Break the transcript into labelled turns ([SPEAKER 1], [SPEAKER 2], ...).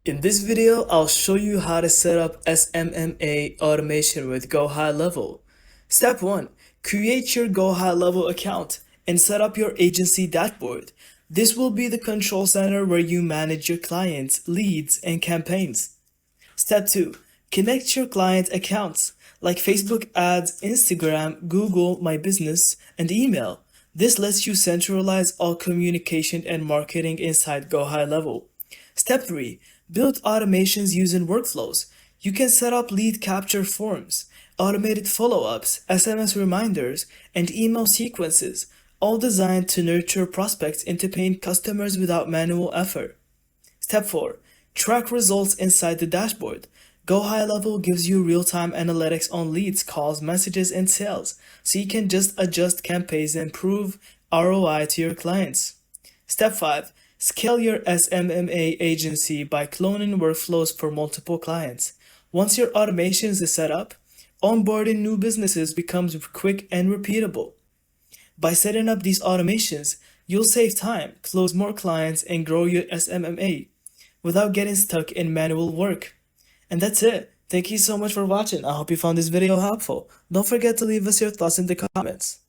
[SPEAKER 1] In this video, I'll show you how to set up SMMA automation with GoHighLevel. Step 1. Create your GoHighLevel account and set up your agency dashboard. This will be the control center where you manage your clients, leads, and campaigns. Step 2. Connect your client accounts like Facebook ads, Instagram, Google My Business, and email. This lets you centralize all communication and marketing inside GoHighLevel. Step 3. Build automations using workflows. You can set up lead capture forms, automated follow-ups, SMS reminders, and email sequences, all designed to nurture prospects into paying customers without manual effort. Step 4. Track results inside the dashboard. GoHighLevel gives you real-time analytics on leads, calls, messages, and sales, so you can just adjust campaigns and improve ROI to your clients. Step 5. Scale your SMMA agency by cloning workflows for multiple clients. Once your automations is set up, onboarding new businesses becomes quick and repeatable. By setting up these automations, you'll save time, close more clients, and grow your SMMA without getting stuck in manual work. And that's it. Thank you so much for watching. I hope you found this video helpful. Don't forget to leave us your thoughts in the comments.